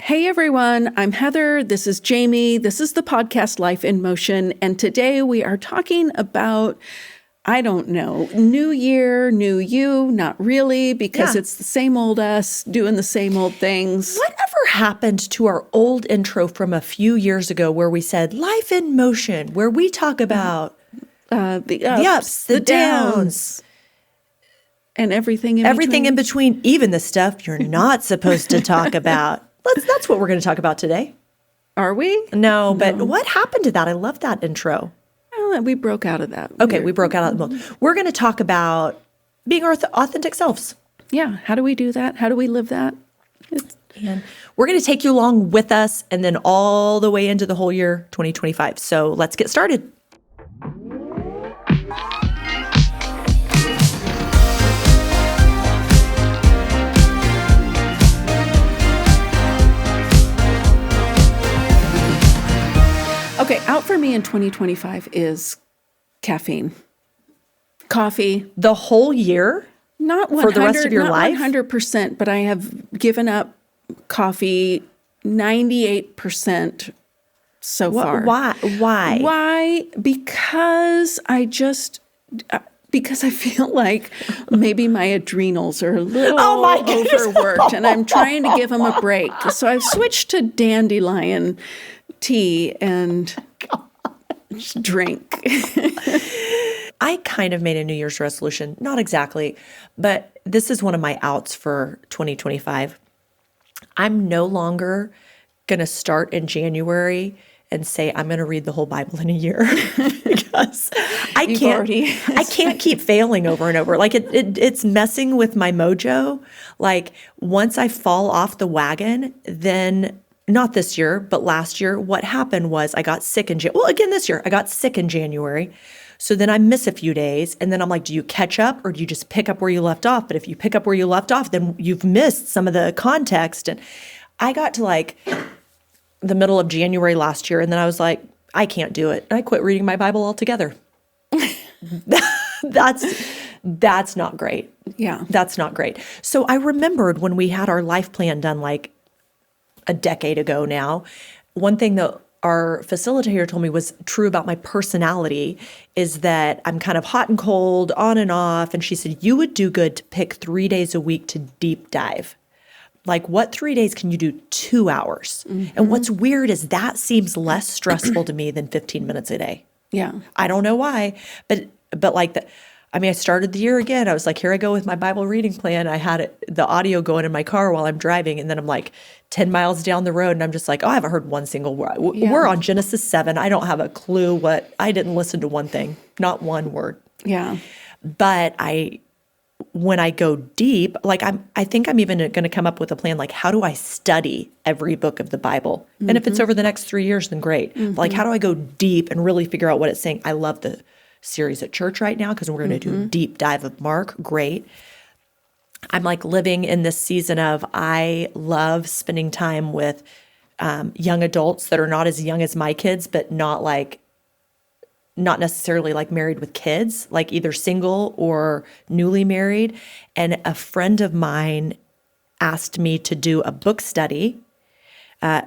Hey everyone, I'm Heather. This is Jamie. This is the podcast Life in Motion. And today we are talking about, I don't know, new year, new you. Not really, because it's the same old us doing the same old things. Whatever happened to our old intro from a few years ago where we said Life in Motion, where we talk about The ups, the downs. and everything in Everything between. in between, even the stuff you're not supposed to talk about. That's what we're going to talk about today. Are we? No, but what happened to that? I love that intro. Well, we broke out of that. Okay, we broke out of the mold. We're going to talk about being our authentic selves. Yeah. How do we do that? How do we live that? And we're going to take you along with us and then all the way into the whole year 2025. So let's get started. Okay, out for me in 2025 is caffeine. Coffee. The whole year? Not 100, For the rest of your not life? 100%, but I have given up coffee 98% so far. Why? Why? Because I feel like maybe my adrenals are a little overworked and I'm trying to give them a break. So I've switched to dandelion tea and drink. I kind of made a New Year's resolution. Not exactly, but this is one of my outs for 2025. I'm no longer going to start in January and say I'm going to read the whole Bible in a year because I can't keep failing over and over. Like it's messing with my mojo. Like once I fall off the wagon, then not this year, but last year, what happened was I got sick this year, I got sick in January. So then I miss a few days. And then I'm like, do you catch up or do you just pick up where you left off? But if you pick up where you left off, then you've missed some of the context. And I got to like the middle of January last year. And then I was like, I can't do it. And I quit reading my Bible altogether. That's not great. Yeah. That's not great. So I remembered when we had our life plan done like a decade ago now, one thing that our facilitator told me was true about my personality is that I'm kind of hot and cold, on and off. And she said, you would do good to pick 3 days a week to deep dive. Like what 3 days can you do 2 hours? Mm-hmm. And what's weird is that seems less stressful to me than 15 minutes a day. Yeah. I don't know why, but like I started the year again. I was like, here I go with my Bible reading plan. I had the audio going in my car while I'm driving. And then I'm like 10 miles down the road and I'm just like, oh, I haven't heard one single word. Yeah. We're on Genesis 7. I don't have a clue I didn't listen to one thing, not one word. Yeah. But when I go deep, like I think I'm even going to come up with a plan, like how do I study every book of the Bible? Mm-hmm. And if it's over the next 3 years, then great. Mm-hmm. But like, how do I go deep and really figure out what it's saying? I love the series at church right now because we're going to do a deep dive of Mark. Great. I'm like living in this season of I love spending time with young adults that are not as young as my kids, but not necessarily like married with kids, like either single or newly married. And a friend of mine asked me to do a book study.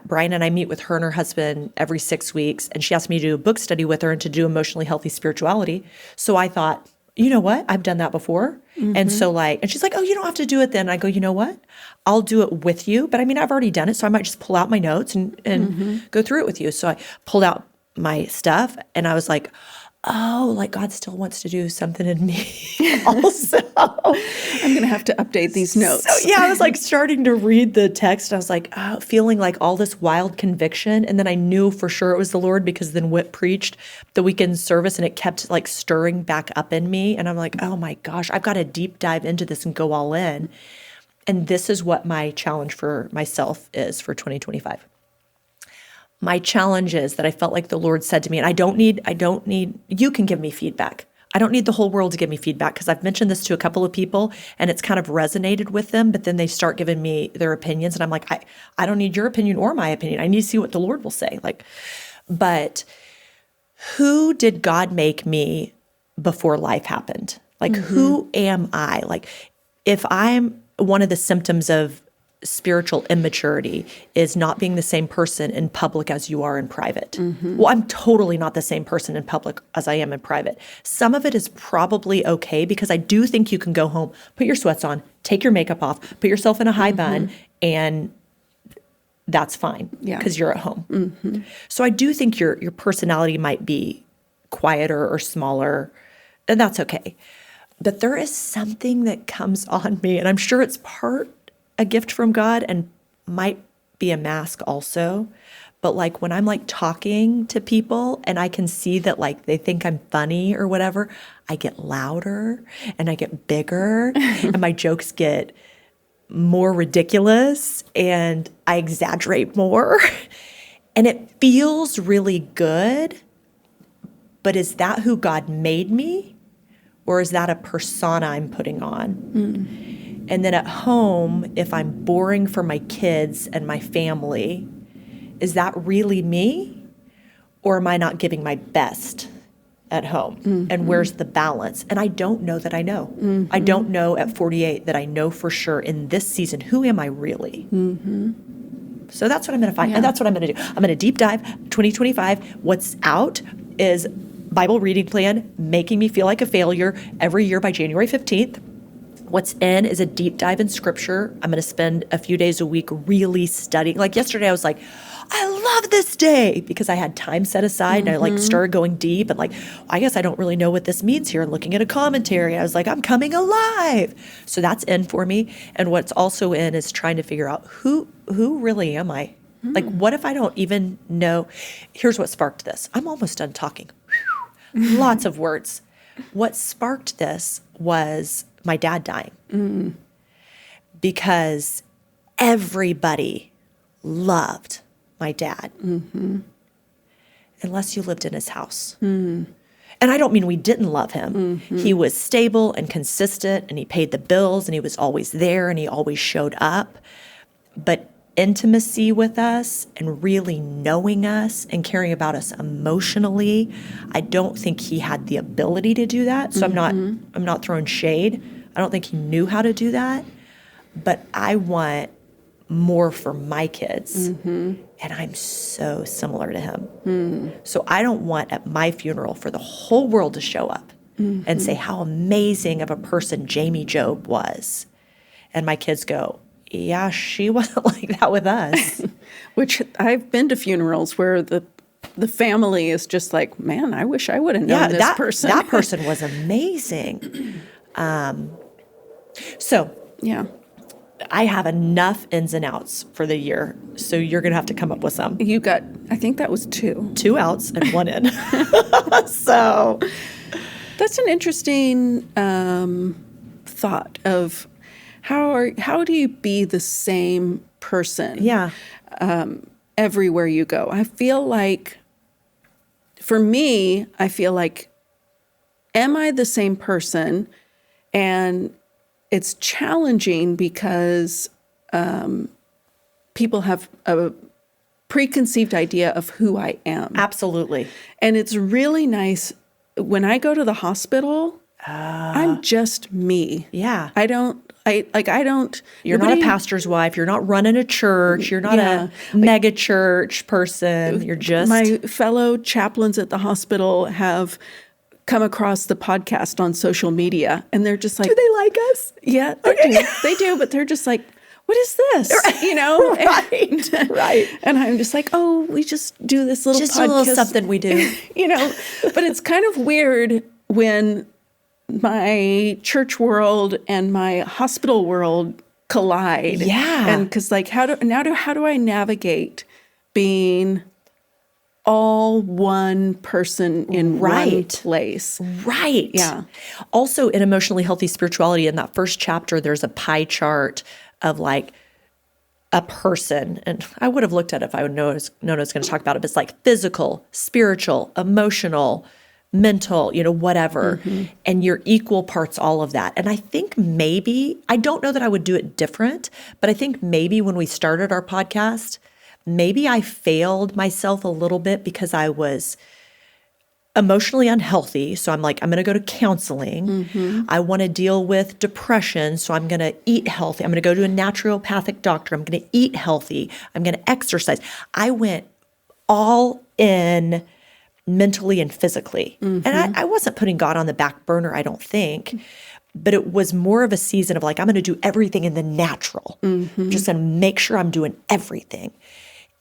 Brian and I meet with her and her husband every 6 weeks, and she asked me to do a book study with her and to do emotionally healthy spirituality. So I thought, you know what? I've done that before. Mm-hmm. And so and she's like, oh, you don't have to do it then. I go, you know what? I'll do it with you. But I've already done it. So I might just pull out my notes and go through it with you. So I pulled out my stuff and I was like, oh, like God still wants to do something in me also. I'm going to have to update these notes. So yeah, I was like starting to read the text. I was like, feeling like all this wild conviction. And then I knew for sure it was the Lord because then Whit preached the weekend service and it kept like stirring back up in me. And I'm like, oh my gosh, I've got to deep dive into this and go all in. And this is what my challenge for myself is for 2025. My challenge is that I felt like the Lord said to me, and I don't need, you can give me feedback. I don't need the whole world to give me feedback because I've mentioned this to a couple of people and it's kind of resonated with them, but then they start giving me their opinions and I'm like, I don't need your opinion or my opinion. I need to see what the Lord will say. But who did God make me before life happened? Like, who am I? Like, if I'm one of the symptoms of spiritual immaturity is not being the same person in public as you are in private. Well, I'm totally not the same person in public as I am in private. Some of it is probably okay because I do think you can go home, put your sweats on, take your makeup off, put yourself in a high bun, and that's fine because you're at home. So I do think your personality might be quieter or smaller, and that's okay. But there is something that comes on me, and I'm sure it's part a gift from God and might be a mask also. But like when I'm like talking to people and I can see that like they think I'm funny or whatever, I get louder and I get bigger and my jokes get more ridiculous and I exaggerate more. And it feels really good. But is that who God made me? Or is that a persona I'm putting on? And then at home, if I'm boring for my kids and my family, is that really me? Or am I not giving my best at home? And where's the balance? And I don't know that I know. I don't know at 48 that I know for sure in this season, who am I really? So that's what I'm going to find. And that's what I'm going to do. I'm going to deep dive 2025. What's out is Bible reading plan, making me feel like a failure every year by January 15th. What's in is a deep dive in scripture. I'm going to spend a few days a week really studying. Like yesterday, I was like, I love this day because I had time set aside and I like started going deep and like, I guess I don't really know what this means here. And looking at a commentary, I was like, I'm coming alive. So that's in for me. And what's also in is trying to figure out who really am I? Like, what if I don't even know? Here's what sparked this. I'm almost done talking. Lots of words. What sparked this was my dad dying. Because everybody loved my dad. Unless you lived in his house. And I don't mean we didn't love him. He was stable and consistent and he paid the bills and he was always there and he always showed up. But intimacy with us and really knowing us and caring about us emotionally, I don't think he had the ability to do that. So I'm not throwing shade. I don't think he knew how to do that. But I want more for my kids. And I'm so similar to him. So I don't want at my funeral for the whole world to show up and say how amazing of a person Jamie Job was. And my kids go, yeah, she wasn't like that with us. Which I've been to funerals where the family is just like, man, I wish I would have known this person. That person was amazing. So yeah, I have enough ins and outs for the year. So you're going to have to come up with some. you got, I think that was 2. 2 outs and 1 in. So That's an interesting thought of how do you be the same person? yeah. Everywhere you go. I feel like, for me, am I the same person? And it's challenging because people have a preconceived idea of who I am. Absolutely. And it's really nice when I go to the hospital, I'm just me. Yeah. You're You're not a pastor's wife. You're not running a church. You're not a mega church person. You're just my fellow chaplains at the hospital have come across the podcast on social media, and they're just like, Do they like us? yeah, they do, but they're just like, what is this? Right. Right. And I'm just like, oh, we just do this little Just podcast. a little something we do. But it's kind of weird when my church world and my hospital world collide. Yeah. And because like, how do I navigate being all one person in one place? Right. Yeah. Also, in Emotionally Healthy Spirituality, in that first chapter, there's a pie chart of like a person. And I would have looked at it if I would known I was going to talk about it. But it's like physical, spiritual, emotional, mental, whatever. And you're equal parts, all of that. And I think maybe, I don't know that I would do it different, but I think maybe when we started our podcast, maybe I failed myself a little bit because I was emotionally unhealthy. So I'm like, I'm going to go to counseling. I want to deal with depression. So I'm going to eat healthy. I'm going to go to a naturopathic doctor. I'm going to eat healthy. I'm going to exercise. I went all in mentally and physically. And I wasn't putting God on the back burner, I don't think. But it was more of a season of like, I'm going to do everything in the natural. I'm just going to make sure I'm doing everything.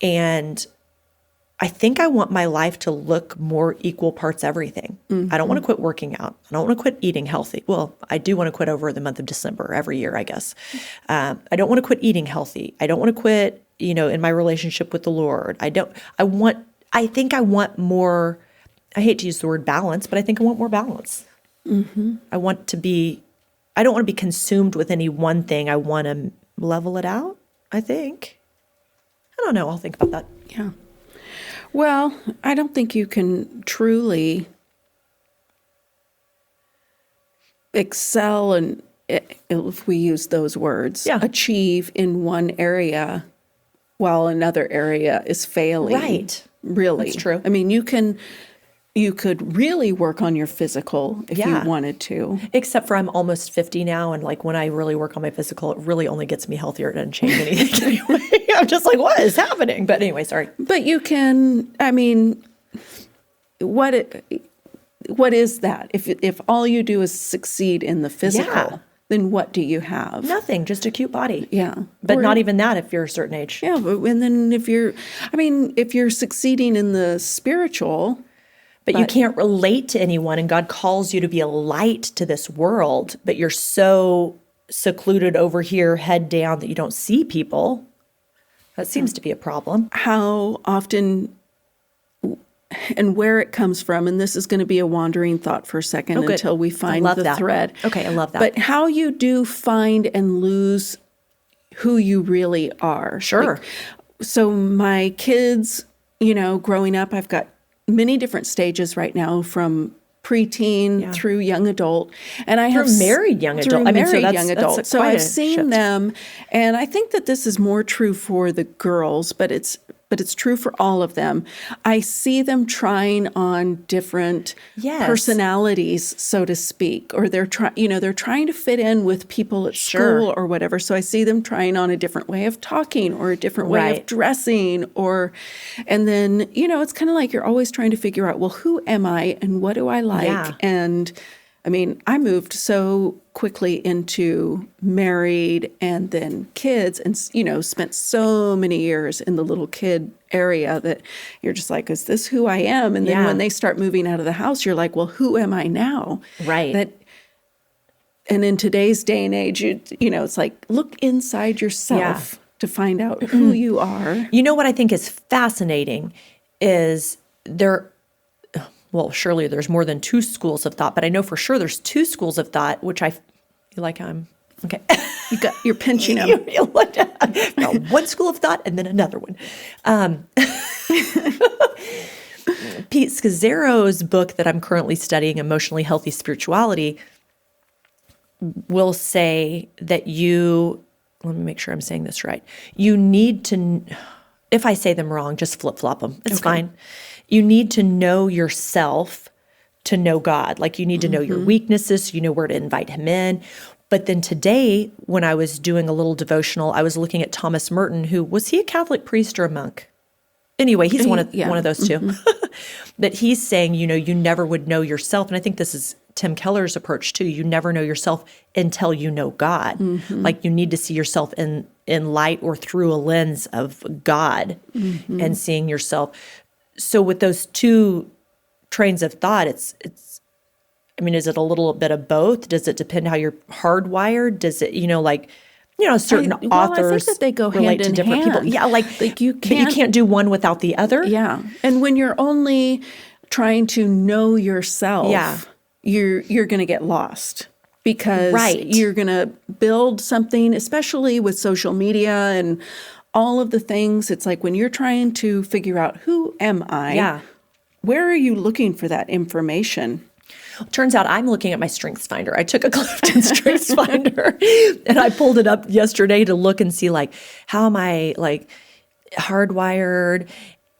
And I think I want my life to look more equal parts everything. I don't want to quit working out. I don't want to quit eating healthy. Well, I do want to quit over the month of December every year, I guess. I don't want to quit eating healthy. I don't want to quit, in my relationship with the Lord. I think I want more, I hate to use the word balance, but I think I want more balance. I want to be, I don't want to be consumed with any one thing. I want to level it out, I think. I don't know. I'll think about that. Yeah. Well, I don't think you can truly excel and, if we use those words, achieve in one area while another area is failing. Right. Really. That's true. I mean, you could really work on your physical if you wanted to. Except for I'm almost 50 now, and like when I really work on my physical, it really only gets me healthier. It doesn't change anything anyway. I'm just like, what is happening? But anyway, sorry. But you can, I mean, what is that? If all you do is succeed in the physical, then what do you have? Nothing, just a cute body. Yeah. But not even that if you're a certain age. Yeah, and then if you're succeeding in the spiritual. But you can't relate to anyone, and God calls you to be a light to this world, but you're so secluded over here, head down, that you don't see people. That seems to be a problem. How often and where it comes from, and this is going to be a wandering thought for a second until we find the thread. Okay, I love that. But how you do find and lose who you really are. Sure. So my kids, growing up, I've got many different stages right now, from preteen through young adult, and I have married young adult. Young adult. So I've seen them, and I think that this is more true for the girls, but it's true for all of them. I see them trying on different personalities, so to speak, or they're trying to fit in with people at school or whatever. So I see them trying on a different way of talking or a different way of dressing, and then, it's kind of like you're always trying to figure out, well, who am I and what do I like? Yeah. And I mean, I moved so quickly into married and then kids, and, spent so many years in the little kid area that you're just like, is this who I am? And then when they start moving out of the house, you're like, well, who am I now? Right. And in today's day and age, it's like, look inside yourself to find out who you are. You know what I think is fascinating is well, surely there's more than two schools of thought, but I know for sure there's two schools of thought, which you like how I'm, okay. You're pinching them. No, one school of thought and then another one. Pete Scazzero's book that I'm currently studying, Emotionally Healthy Spirituality, will say that let me make sure I'm saying this right. You need to, if I say them wrong, just flip-flop them. It's fine. You need to know yourself to know God. Like, you need to know your weaknesses, so you know where to invite him in. But then today, when I was doing a little devotional, I was looking at Thomas Merton, was he a Catholic priest or a monk? Anyway, he's one of those two. But he's saying, you never would know yourself. And I think this is Tim Keller's approach too. You never know yourself until you know God. Like, you need to see yourself in light or through a lens of God and seeing yourself. So with those two trains of thought, is it a little bit of both? Does it depend how you're hardwired? Does it, certain authors I think that they go relate hand to in different hand. people. Yeah, like you can't do one without the other. Yeah. And when you're only trying to know yourself, you're going to get lost, because you're going to build something, especially with social media and all of the things. It's like when you're trying to figure out, who am I? Where are you looking for that information? Turns out I'm looking at my Strengths Finder. I took a Clifton Strengths Finder and I pulled it up yesterday to look and see, like, how am I, like, hardwired?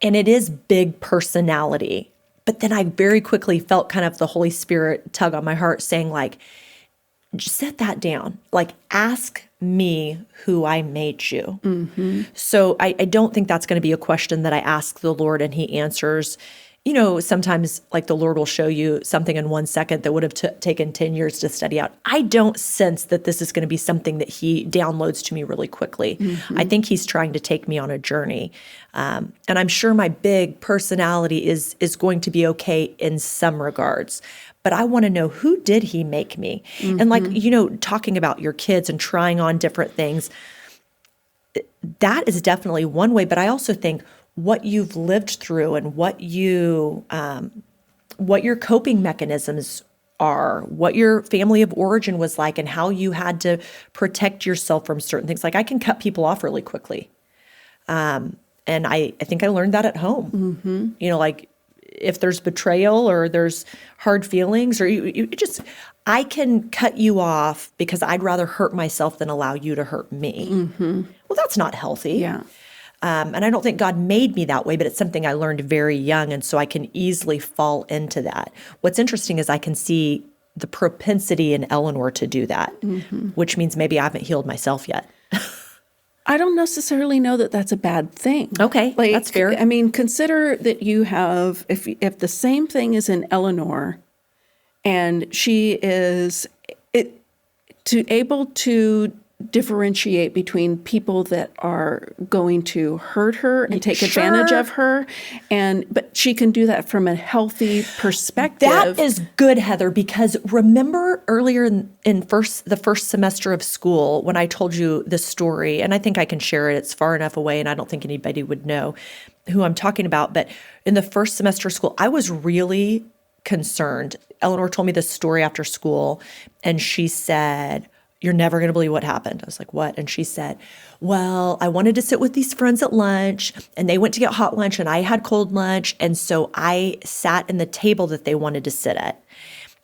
And it is big personality. But then I very quickly felt kind of the Holy Spirit tug on my heart saying like, just set that down. Like, ask me who I made you. So I don't think that's going to be a question that I ask the Lord and he answers. You know, sometimes like the Lord will show you something in 1 second that would have taken 10 years to study out. I don't sense that this is going to be something that he downloads to me really quickly. I think he's trying to take me on a journey. And I'm sure my big personality is going to be okay in some regards. But I want to know, who did he make me? And like, you know, talking about your kids and trying on different things, that is definitely one way. But I also think what you've lived through and what your coping mechanisms are, what your family of origin was like, and how you had to protect yourself from certain things. Like, I can cut people off really quickly. And I think I learned that at home. You know, like, if there's betrayal or there's hard feelings, or you just, I can cut you off because I'd rather hurt myself than allow you to hurt me. Well, that's not healthy. Yeah. And I don't think God made me that way, but it's something I learned very young. And so I can easily fall into that. What's interesting is I can see the propensity in Eleanor to do that, which means maybe I haven't healed myself yet. I don't necessarily know that that's a bad thing. Okay, Like, that's fair. I mean, consider that you have, if the same thing is in Eleanor, and she is able to differentiate between people that are going to hurt her and take advantage of her, but she can do that from a healthy perspective. That is good, Heather, because remember earlier in the first semester of school when I told you this story, and I think I can share it. It's far enough away, and I don't think anybody would know who I'm talking about. But in the first semester of school, I was really concerned. Eleanor told me this story after school, and she said, "You're never going to believe what happened." I was like, "What?" And she said, "Well, I wanted to sit with these friends at lunch, and they went to get hot lunch, and I had cold lunch, and so I sat in the table that they wanted to sit at."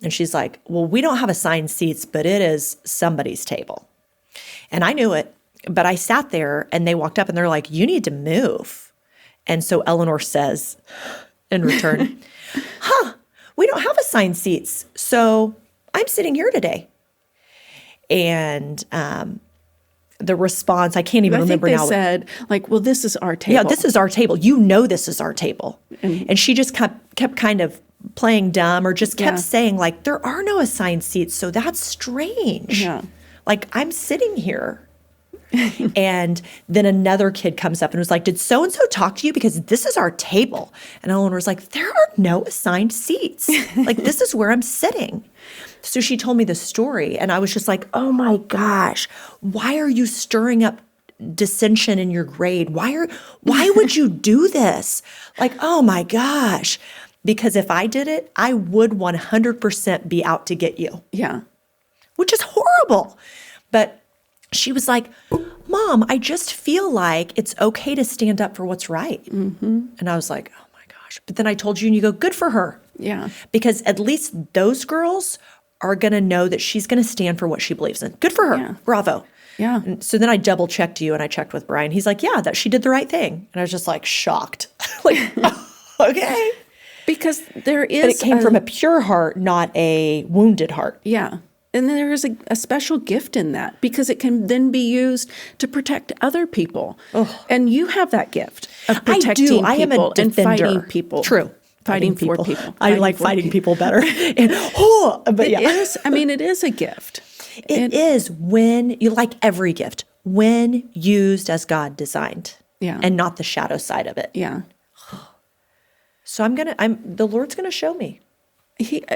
And she's like, "Well, we don't have assigned seats, but it is somebody's table." And I knew it, but I sat there, and they walked up, and they're like, "You need to move." And so Eleanor says in return, "We don't have assigned seats, so I'm sitting here today." And the response, I can't even remember now. They said, like, "Well, this is our table." Yeah, this is our table. You know this is our table. And she just kept kind of playing dumb, or just kept saying, like, "There are no assigned seats, so that's strange." Yeah. Like, I'm sitting here. And then another kid comes up and was like, "Did so-and-so talk to you? Because this is our table." And Eleanor was like, "There are no assigned seats. Like, this is where I'm sitting." So she told me the story, and I was just like, "Oh my gosh, why are you stirring up dissension in your grade? Why would you do this?" Like, oh my gosh. Because if I did it, I would 100% be out to get you. Yeah. Which is horrible. But she was like, "Mom, I just feel like it's okay to stand up for what's right." And I was like, oh my gosh. But then I told you, and you go, "Good for her." Yeah. Because at least those girls are going to know that she's going to stand for what she believes in. Good for her. Yeah. Bravo. Yeah. And so then I double checked you, and I checked with Brian. He's like, "Yeah, that she did the right thing." And I was just like shocked. Like, okay. Because there is. But it came from a pure heart, not a wounded heart. Yeah. And then there is a special gift in that, because it can then be used to protect other people. And you have that gift of protecting people. I am a defender. And fighting people. True. Fighting for people. I like fighting people better. But yeah. It is a gift. It is, when you, like every gift, when used as God designed. Yeah. And not the shadow side of it. Yeah. So the Lord's going to show me.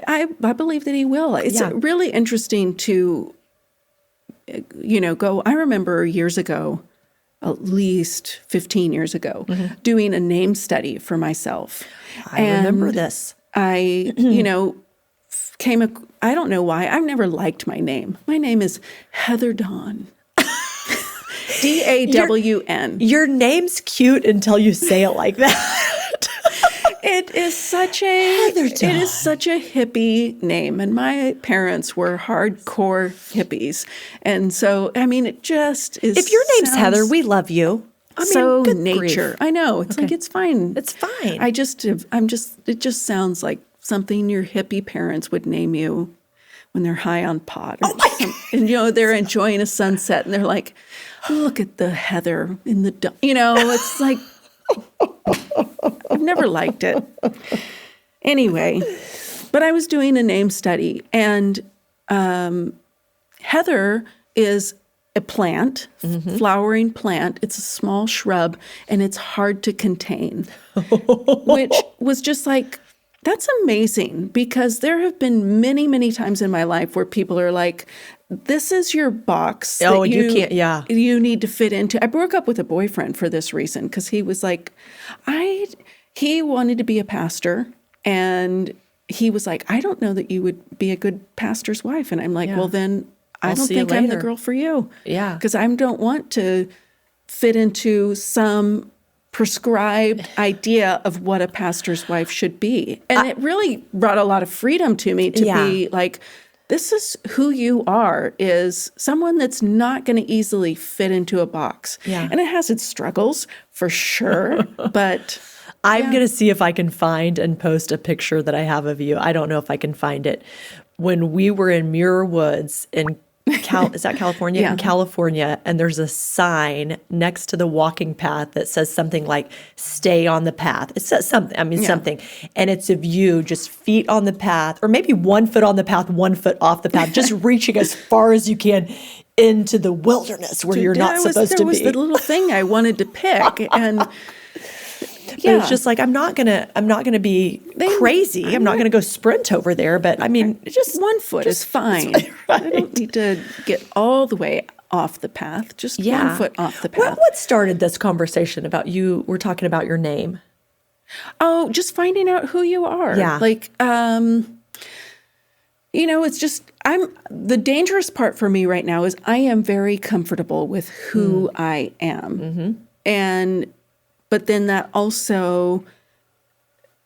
I believe that he will. It's really interesting to, go. I remember years ago, at least 15 years ago, doing a name study for myself. I remember this. I, I don't know why. I've never liked my name. My name is Heather Dawn. Dawn. Your name's cute until you say it like that. It is such a hippie name, and my parents were hardcore hippies, and so it just is. If your name's Heather, we love you. so good nature. grief. I know. It's like, it's fine. It's fine. it just sounds like something your hippie parents would name you when they're high on pot. Or and, they're enjoying a sunset and they're like, look at the heather in the, it's like, I've never liked it. Anyway, but I was doing a name study, and heather is a plant, flowering plant. It's a small shrub, and it's hard to contain, which was just like, that's amazing, because there have been many, many times in my life where people are like, this is your box that you can't, yeah. you need to fit into. I broke up with a boyfriend for this reason, because he was like, he wanted to be a pastor, and he was like, I don't know that you would be a good pastor's wife. And I'm like, well, then I don't think I'm the girl for you. Yeah. Because I don't want to fit into some prescribed idea of what a pastor's wife should be. And it really brought a lot of freedom to me to be like, this is who you are, is someone that's not going to easily fit into a box. Yeah. And it has its struggles for sure, but I'm going to see if I can find and post a picture that I have of you. I don't know if I can find it. When we were in Muir Woods in is that California? Yeah. In California, and there's a sign next to the walking path that says something like, stay on the path. It says something, something. And it's of you just feet on the path, or maybe 1 foot on the path, 1 foot off the path, just reaching as far as you can into the wilderness where you're not supposed to be. There was the little thing I wanted to pick, and yeah, it's just like, I'm not gonna be crazy. I'm not gonna go sprint over there. But I mean, just 1 foot is fine. Right. I don't need to get all the way off the path. Just 1 foot off the path. What started this conversation about you? We're talking about your name. Oh, just finding out who you are. Yeah. Like, it's just, the dangerous part for me right now is I am very comfortable with who I am. Mm-hmm. But then that also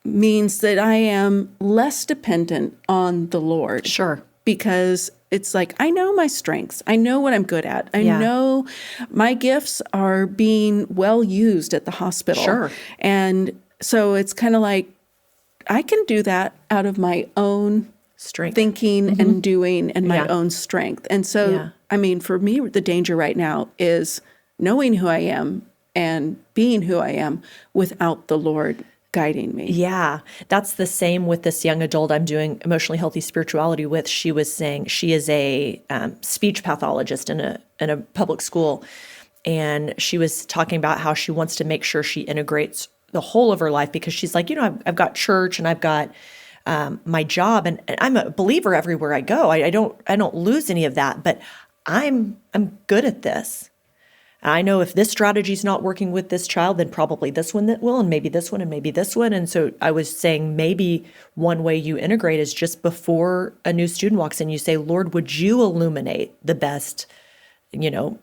means that I am less dependent on the Lord. Sure. Because it's like, I know my strengths. I know what I'm good at. I know my gifts are being well used at the hospital. Sure. And so it's kind of like, I can do that out of my own strength, thinking and doing, and my own strength. And so, I mean, for me, the danger right now is knowing who I am and being who I am without the Lord guiding me. Yeah, that's the same with this young adult I'm doing emotionally healthy spirituality with. She was saying she is a speech pathologist in a public school, and she was talking about how she wants to make sure she integrates the whole of her life, because she's like, I've got church and I've got my job, and I'm a believer everywhere I go. I don't lose any of that, but I'm good at this. I know if this strategy is not working with this child, then probably this one that will, and maybe this one, and maybe this one. And so I was saying, maybe one way you integrate is just before a new student walks in, you say, Lord, would you illuminate the best,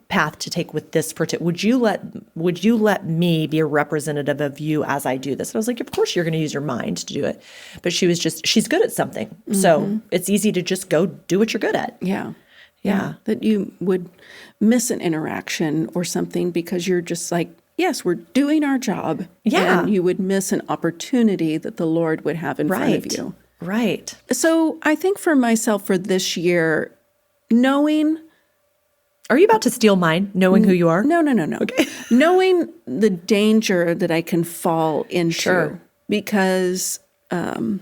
path to take with this particular? Would you let me be a representative of you as I do this? And I was like, of course you're going to use your mind to do it. But she's good at something. Mm-hmm. So it's easy to just go do what you're good at. Yeah. Yeah. That you would miss an interaction or something because you're just like, yes, we're doing our job. Yeah. And you would miss an opportunity that the Lord would have in front of you. Right. So I think for myself for this year, knowing... Are you about to steal mine, knowing who you are? No. Okay. Knowing the danger that I can fall into. Sure. Because that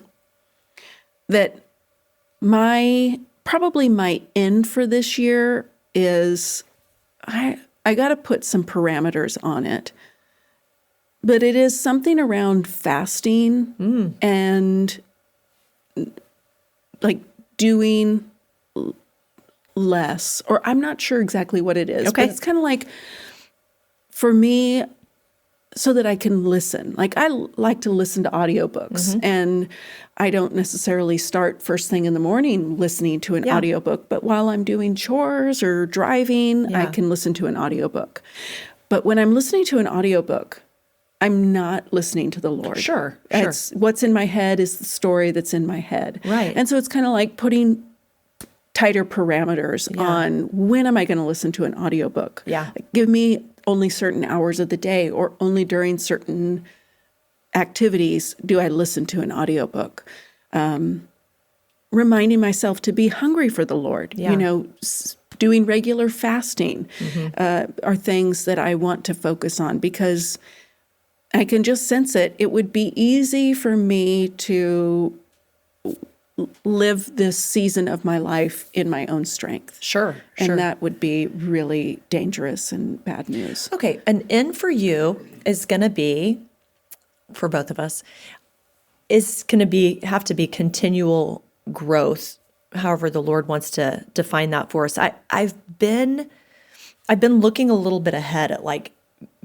probably my end for this year is I got to put some parameters on it. But it is something around fasting and like doing less, or I'm not sure exactly what it is. Okay. But it's kind of like, for me, so that I can listen. Like, I like to listen to audiobooks, and I don't necessarily start first thing in the morning listening to an audiobook, but while I'm doing chores or driving, I can listen to an audiobook. But when I'm listening to an audiobook, I'm not listening to the Lord. Sure. It's what's in my head is the story that's in my head. Right. And so it's kind of like putting tighter parameters on when am I going to listen to an audiobook. Yeah. Give me only certain hours of the day or only during certain activities do I listen to an audiobook. Reminding myself to be hungry for the Lord, doing regular fasting are things that I want to focus on, because I can just sense it. It would be easy for me to live this season of my life in my own strength. Sure. And that would be really dangerous and bad news. Okay. An N for you is going to be, for both of us, is going to have to be continual growth, however the Lord wants to define that for us. I've been looking a little bit ahead at like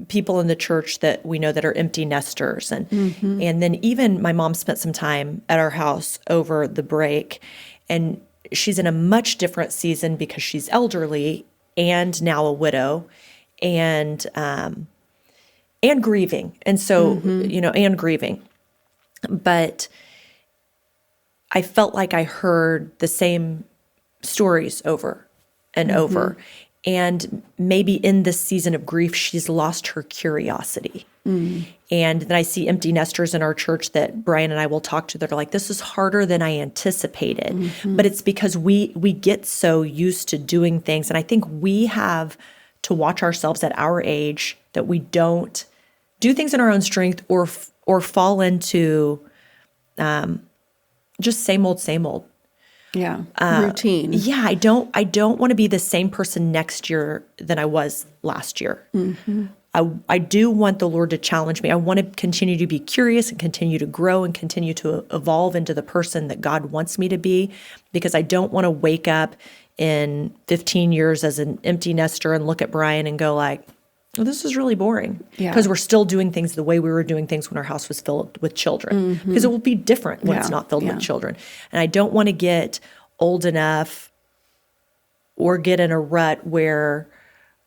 people in the church that we know that are empty nesters. And then even my mom spent some time at our house over the break, and she's in a much different season because she's elderly and now a widow and grieving. And so, and grieving. But I felt like I heard the same stories over and over. And maybe in this season of grief, she's lost her curiosity. And then I see empty nesters in our church that Brian and I will talk to that are like, this is harder than I anticipated. But it's because we get so used to doing things. And I think we have to watch ourselves at our age that we don't do things in our own strength or fall into just same old. Yeah. Routine. Yeah, I don't want to be the same person next year than I was last year. I do want the Lord to challenge me. I want to continue to be curious and continue to grow and continue to evolve into the person that God wants me to be, because I don't want to wake up in 15 years as an empty nester and look at Brian and go like, oh, this is really boring. Because we're still doing things the way we were doing things when our house was filled with children. Because it will be different when it's not filled with children. And I don't want to get old enough or get in a rut where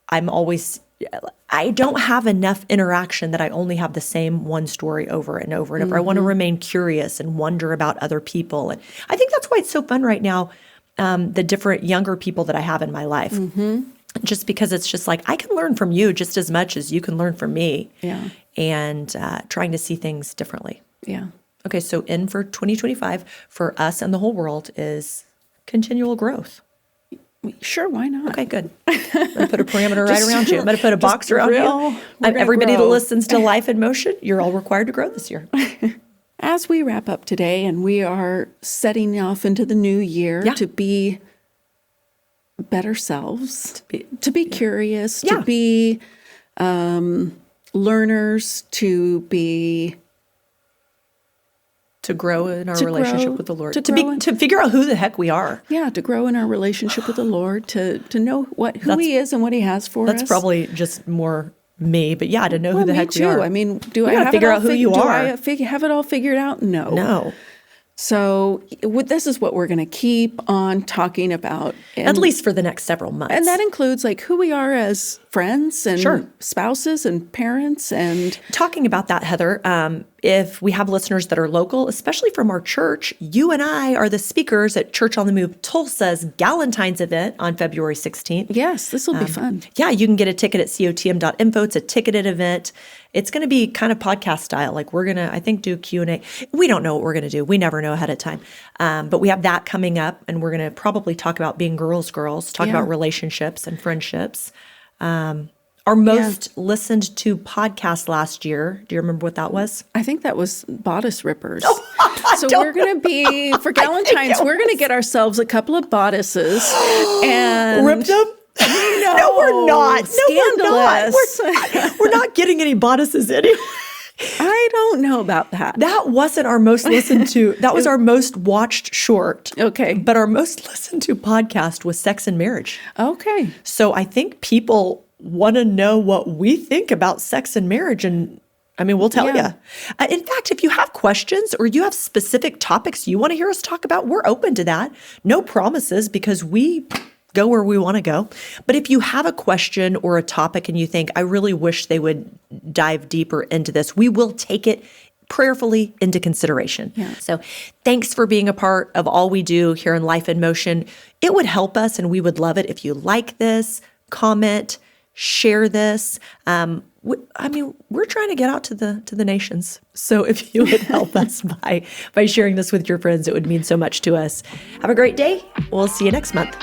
I don't have enough interaction that I only have the same one story over and over and over. I want to remain curious and wonder about other people. And I think that's why it's so fun right now, the different younger people that I have in my life. Just because it's just like, I can learn from you just as much as you can learn from me. Yeah. And trying to see things differently. Yeah. Okay, so in for 2025 for us and the whole world is continual growth. Sure, why not? Okay, good. I'm going to put a parameter right around you. I'm going to put a box around you. Everybody that grow. listens to Life in Motion, you're all required to grow this year. As we wrap up today and we are setting off into the new year to be better selves, to be curious, to be learners, to grow in our relationship with the Lord, to figure out who the heck we are. Yeah, to grow in our relationship with the Lord, to know who He is and what He has for us. That's probably just more me, but to know who the heck we are. I mean, do I have to figure out who you are? Do I have it all figured out? No. No. So this is what we're going to keep on talking about. At least for the next several months. And that includes like who we are as friends and spouses and parents. And talking about that, Heather, if we have listeners that are local, especially from our church, you and I are the speakers at Church on the Move Tulsa's Galentine's event on February 16th. Yes, this will be fun. Yeah, you can get a ticket at cotm.info. It's a ticketed event. It's going to be kind of podcast style. Like we're going to, I think, do Q&A. We don't know what we're going to do. We never know ahead of time. But we have that coming up, and we're going to probably talk about being girls, talk about relationships and friendships. Our most listened to podcast last year. Do you remember what that was? I think that was Bodice Rippers. So we're going to be, for Galentine's, we're going to get ourselves a couple of bodices and rip them? No, we're not. Scandalous. We're not getting any bodices anyway. I don't know about that. That wasn't our most listened to. That was our most watched short. Okay. But our most listened to podcast was Sex and Marriage. Okay. So I think people want to know what we think about sex and marriage. And I mean, we'll tell you. In fact, if you have questions or you have specific topics you want to hear us talk about, we're open to that. No promises, because we go where we want to go. But if you have a question or a topic and you think, I really wish they would dive deeper into this, we will take it prayerfully into consideration. So thanks for being a part of all we do here in Life in Motion. It would help us and we would love it if you like this, comment, share this. We're trying to get out to the nations. So if you would help us by sharing this with your friends, it would mean so much to us. Have a great day. We'll see you next month.